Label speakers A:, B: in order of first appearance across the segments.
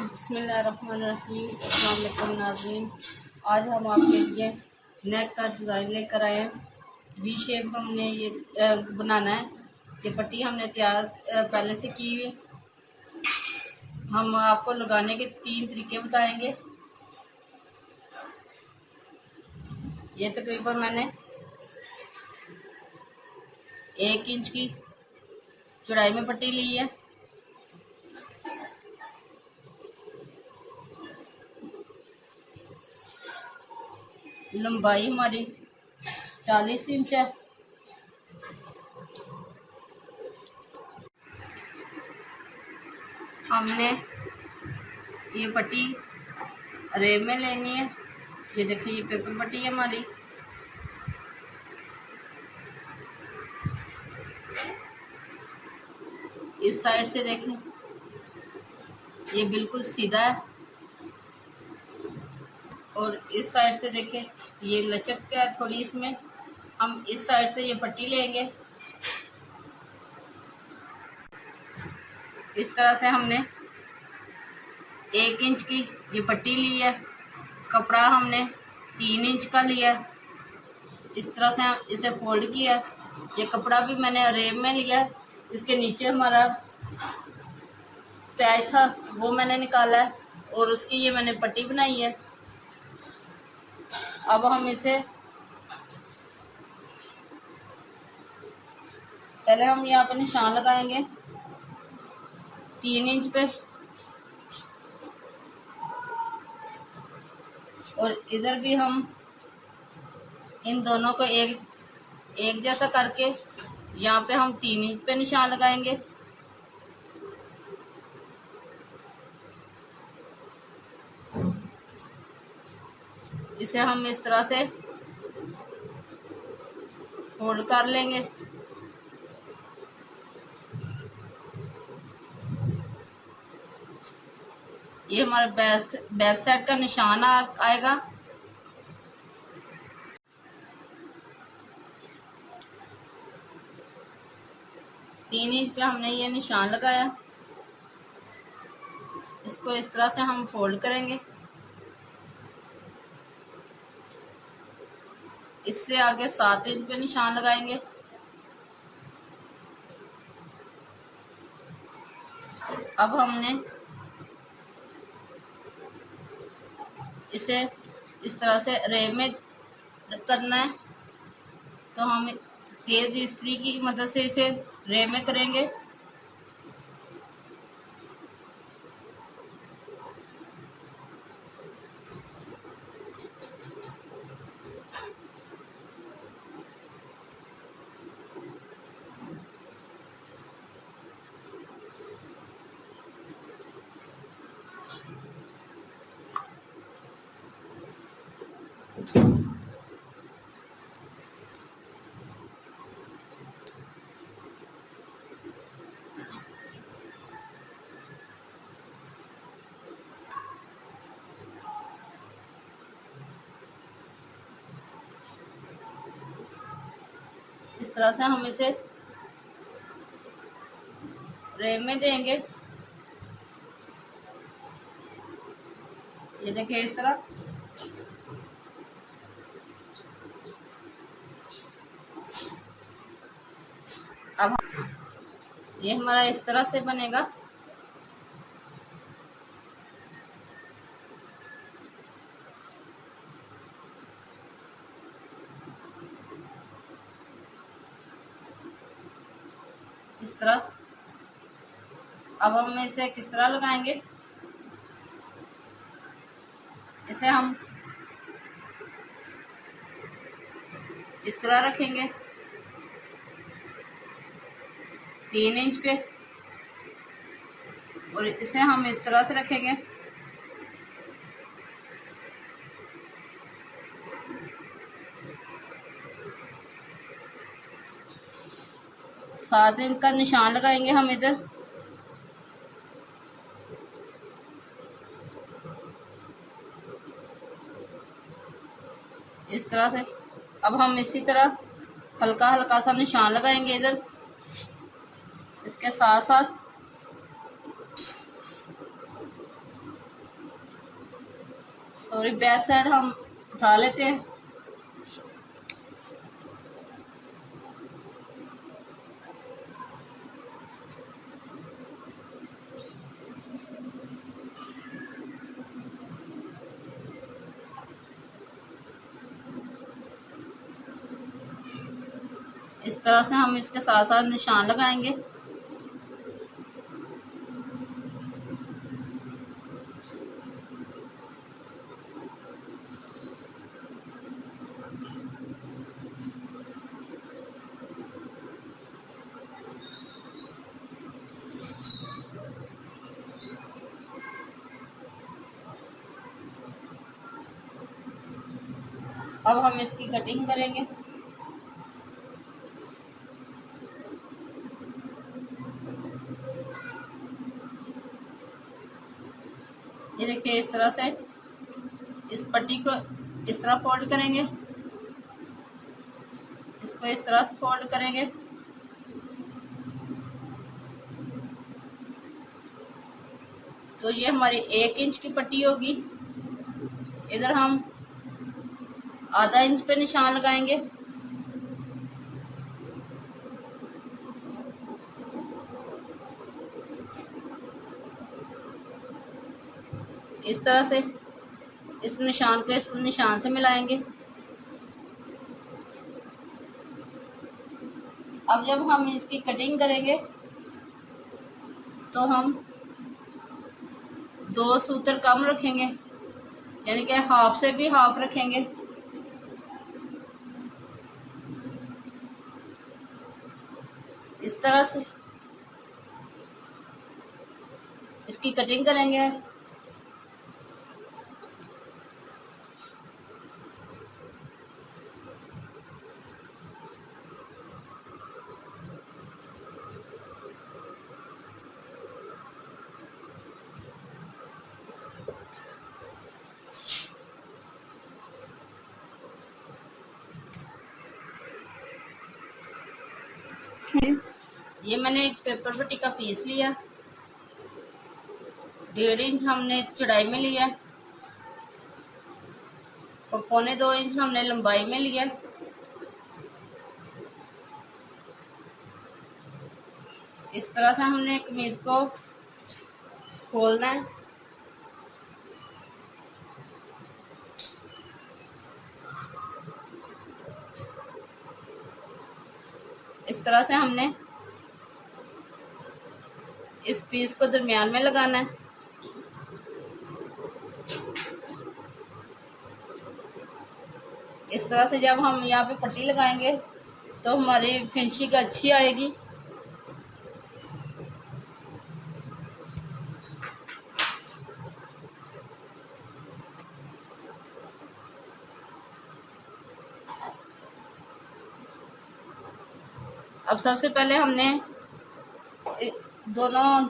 A: बिस्मिल्लाहिर्रहमानिर्रहीम। अस्सलाम वालेकुम नाज़रीन, आज हम आपके लिए नेक का डिज़ाइन लेकर आए हैं। वी शेप हमने ये बनाना है। ये पट्टी हमने तैयार पहले से की हुई है। हम आपको लगाने के 3 तरीके बताएंगे। ये तकरीबन मैंने 1 इंच की चौड़ाई में पट्टी ली है। लंबाई हमारी 40 इंच है। हमने ये पट्टी रेब में लेनी है। ये देखिए, ये पेपर पट्टी है हमारी। इस साइड से देखें, ये बिल्कुल सीधा है, और इस साइड से देखें, ये लचक है थोड़ी। इसमें हम इस साइड से ये पट्टी लेंगे। इस तरह से हमने 1 इंच की ये पट्टी ली है। कपड़ा हमने 3 इंच का लिया। इस तरह से हम इसे फोल्ड किया। ये कपड़ा भी मैंने रेब में लिया। इसके नीचे हमारा पैच था, वो मैंने निकाला है, और उसकी ये मैंने पट्टी बनाई है। अब हम इसे पहले हम यहाँ पर निशान लगाएंगे 3 इंच पे, और इधर भी हम इन दोनों को एक जैसा करके यहाँ पे हम 3 इंच पे निशान लगाएंगे। इसे हम इस तरह से फोल्ड कर लेंगे। ये हमारे बैक साइड का निशान आएगा। तीन इंच पे हमने ये निशान लगाया। इसको इस तरह से हम फोल्ड करेंगे। इससे आगे 7 इंच पे निशान लगाएंगे। अब हमने इसे इस तरह से रेब में करना है, तो हम तेज इस्त्री की मदद से इसे रेब में करेंगे। इस तरह से हम इसे रेब में देंगे। ये देखिए, इस तरह। अब ये हमारा इस तरह से बनेगा। इस तरह। अब हम इसे किस तरह लगाएंगे, इसे हम इस तरह रखेंगे 3 इंच पे, और इसे हम इस तरह से रखेंगे 7 इंच का निशान लगाएंगे हम इधर। इस तरह से। अब हम इसी तरह हल्का हल्का सा निशान लगाएंगे इधर। इसके साथ साथ सॉरी, बैक साइड हम उठा लेते हैं। इस तरह से हम इसके साथ साथ निशान लगाएंगे। अब हम इसकी कटिंग करेंगे। ये देखिए, इस तरह से इस पट्टी को इस तरह फोल्ड करेंगे, इसको इस तरह से फोल्ड करेंगे। तो ये हमारी 1 इंच की पट्टी होगी। इधर हम आधा इंच पे निशान लगाएंगे। इस तरह से इस निशान को इस निशान से मिलाएंगे। अब जब हम इसकी कटिंग करेंगे तो हम 2 सूत्र कम रखेंगे, यानी कि हाफ से भी हाफ रखेंगे। इस तरह से इसकी कटिंग करेंगे। ये मैंने एक पेपर पट्टी का पीस लिया, 1.5 इंच हमने चौड़ाई में लिया और 1.25 इंच हमने लंबाई में लिया। इस तरह से हमने कमीज को खोलना है। इस तरह से हमने इस पीस को दरमियान में लगाना है। इस तरह से जब हम यहाँ पे पट्टी लगाएंगे तो हमारी फिनिशिंग अच्छी आएगी। अब सबसे पहले हमने दोनों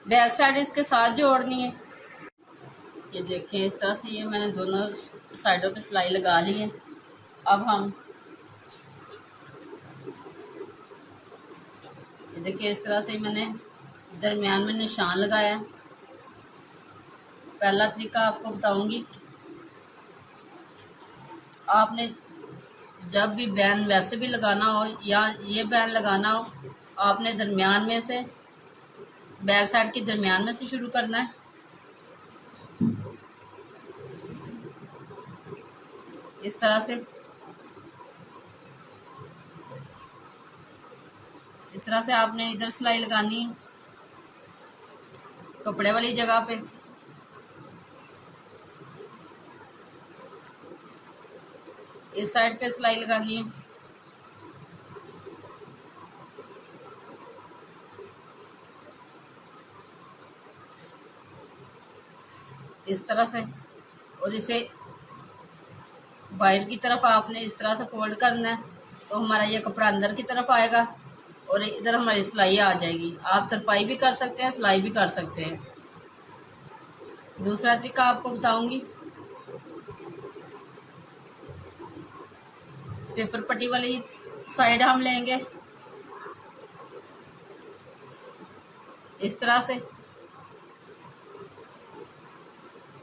A: बैक साइड इसके साथ जोड़नी है। ये देखिए, इस तरह से ये मैंने दोनों साइडों पे सिलाई लगा ली है। अब हम ये देखिए, इस तरह से मैंने दरमियान में निशान लगाया। पहला तरीका आपको बताऊंगी। आपने जब भी बैन वैसे भी लगाना हो या ये बैन लगाना हो, आपने दरमियान में से बैक साइड के दरमियान में से शुरू करना है। इस तरह से आपने इधर सिलाई लगानी है कपड़े वाली जगह पे। इस साइड पे सिलाई लगानी है। इस तरह से, और इसे बाहर की तरफ आपने इस तरह से फोल्ड करना है तो हमारा ये कपड़ा अंदर की तरफ आएगा और इधर हमारी सिलाई आ जाएगी। आप तरपाई भी कर सकते हैं, सिलाई भी कर सकते हैं। दूसरा तरीका आपको बताऊंगी। पेपर पट्टी वाली साइड हम लेंगे, इस तरह से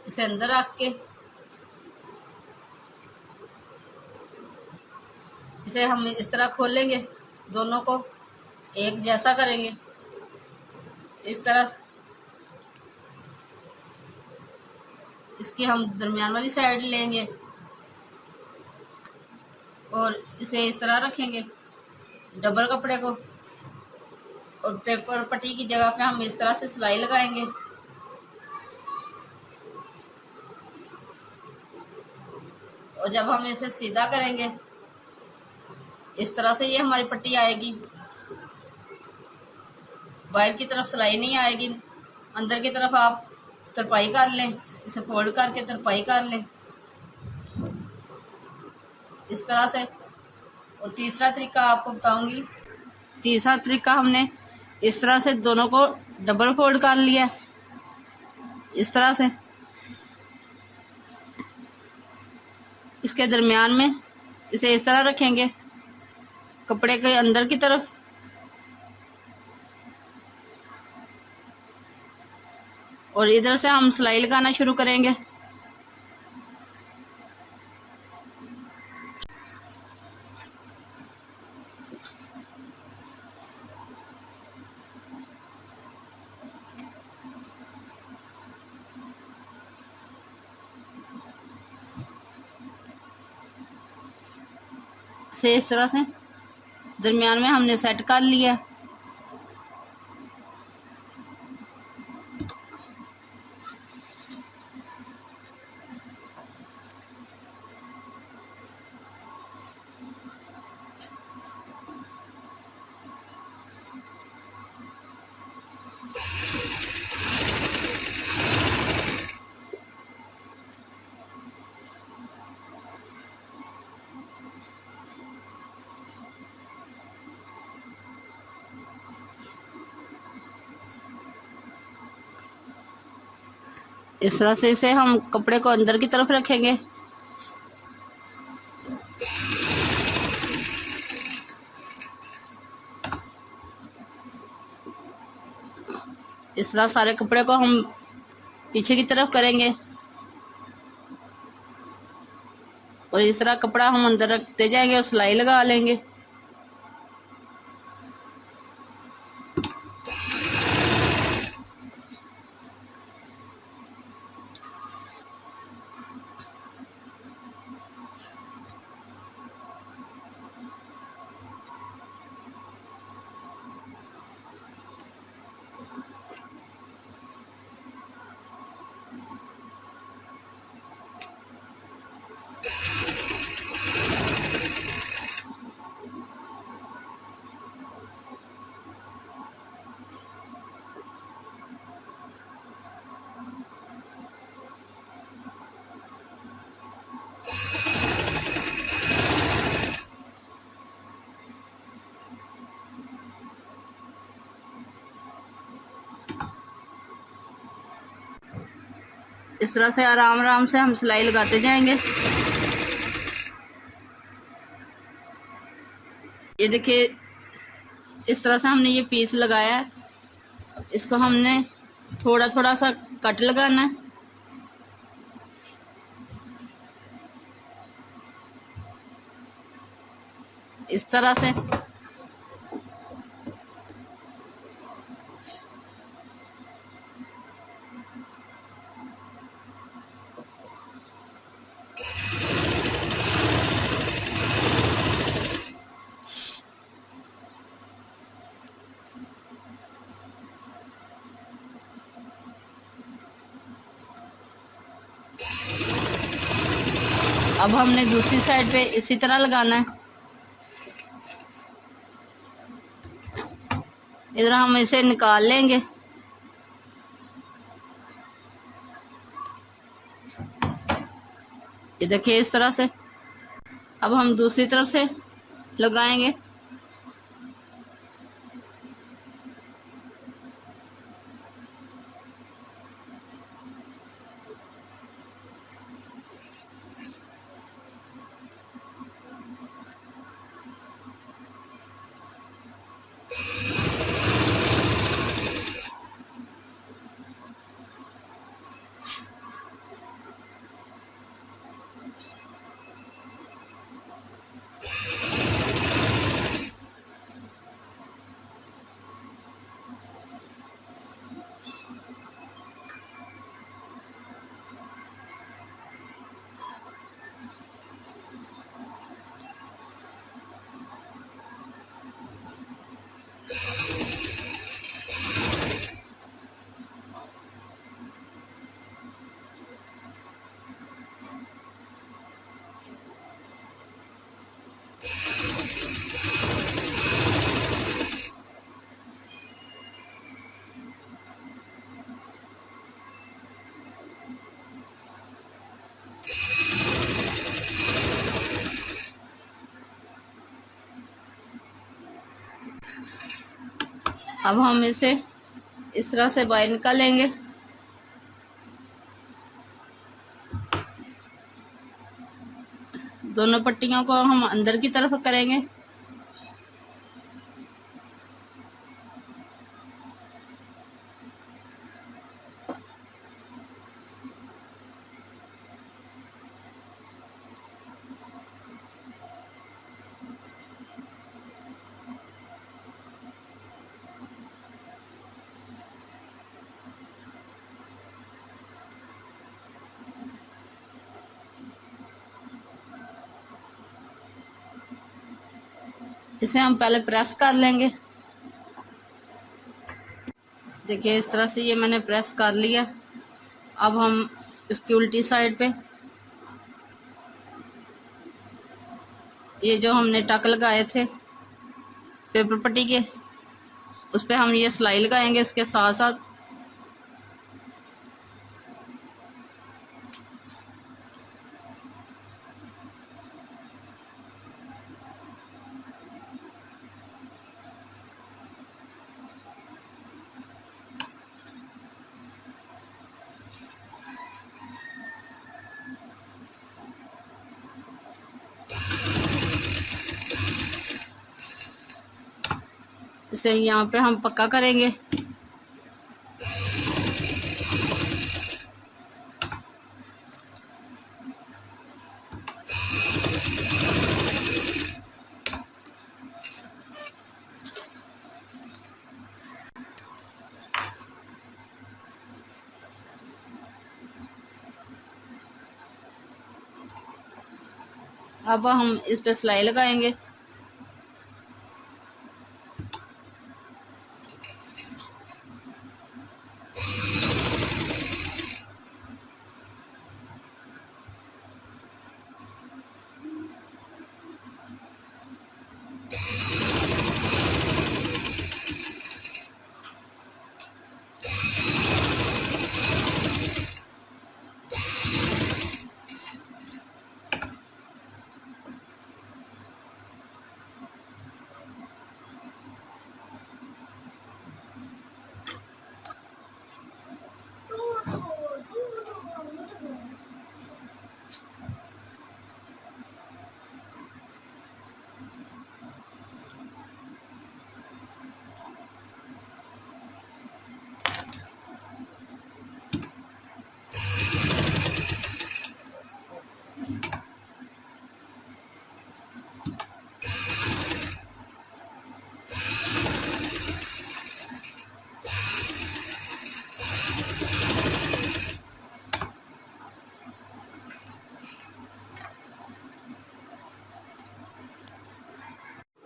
A: इसे अंदर रख के इसे हम इस तरह खोलेंगे, दोनों को एक जैसा करेंगे। इस तरह इसकी हम दरमियान वाली साइड लेंगे और इसे इस तरह रखेंगे डबल कपड़े को, और पेपर पट्टी की जगह पे हम इस तरह से सिलाई लगाएंगे। और जब हम इसे सीधा करेंगे इस तरह से ये हमारी पट्टी आएगी। बाहर की तरफ सिलाई नहीं आएगी, अंदर की तरफ आप तरपाई कर लें, इसे फोल्ड करके तरपाई कर लें इस तरह से। और तीसरा तरीका आपको बताऊंगी। तीसरा तरीका हमने इस तरह से दोनों को डबल फोल्ड कर लिया इस तरह से, इसके दरमियान में इसे इस तरह रखेंगे कपड़े के अंदर की तरफ, और इधर से हम सिलाई लगाना शुरू करेंगे। से इस तरह से दरमियान में हमने सेट कर लिया। इस तरह से इसे हम कपड़े को अंदर की तरफ रखेंगे। इस तरह सारे कपड़े को हम पीछे की तरफ करेंगे और इस तरह कपड़ा हम अंदर रखते जाएंगे और सिलाई लगा लेंगे। इस तरह से आराम आराम से हम सिलाई लगाते जाएंगे। ये देखिए इस तरह से हमने ये पीस लगाया है, इसको हमने थोड़ा थोड़ा सा कट लगाना है इस तरह से। अब हमने दूसरी साइड पे इसी तरह लगाना है। इधर हम इसे निकाल लेंगे। ये देखिए इस तरह से। अब हम दूसरी तरफ से लगाएंगे। अब हम इसे इस तरह से बाहर निकालेंगे। दोनों पट्टियों को हम अंदर की तरफ करेंगे। इसे हम पहले प्रेस कर लेंगे। देखिए इस तरह से ये मैंने प्रेस कर लिया। अब हम इसकी उल्टी साइड पे ये जो हमने टक लगाए थे पेपर पट्टी के, उस पे हम ये सिलाई लगाएंगे इसके साथ साथ। इसे यहाँ पे हम पक्का करेंगे। अब हम इस पे सिलाई लगाएंगे।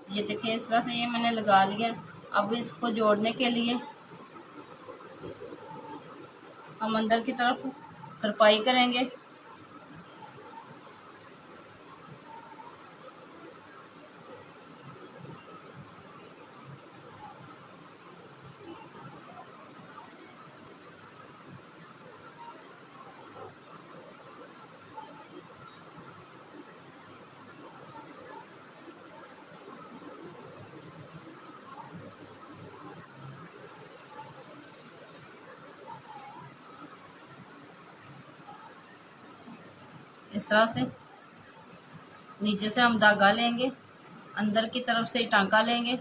A: ये देखिए इस तरह से ये मैंने लगा लिया। अब इसको जोड़ने के लिए हम अंदर की तरफ तरपाई करेंगे। इस तरह से नीचे से हम धागा लेंगे, अंदर की तरफ से टांका लेंगे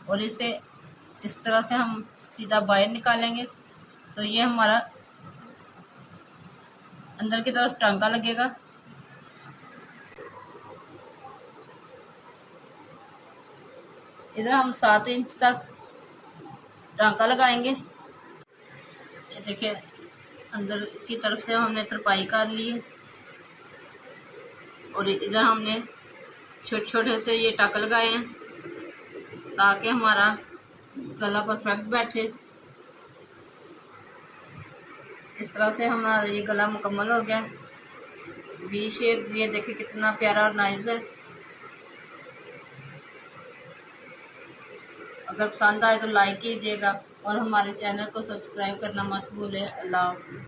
A: और इसे इस तरह से हम सीधा बाहर निकालेंगे। तो ये हमारा अंदर की तरफ टांका लगेगा। इधर हम 7 इंच तक टांका लगाएंगे। ये देखिए अंदर की तरफ से हमने तरपाई कर ली है और इधर हमने छोटे छोटे से ये टक लगाए हैं ताकि हमारा गला परफेक्ट बैठे। इस तरह से हमारा ये गला मुकम्मल हो गया। वी शेप, ये देखिए कितना प्यारा और नाइस है। अगर पसंद आए तो लाइक कीजिएगा और हमारे चैनल को सब्सक्राइब करना मत भूलें। अल्लाह।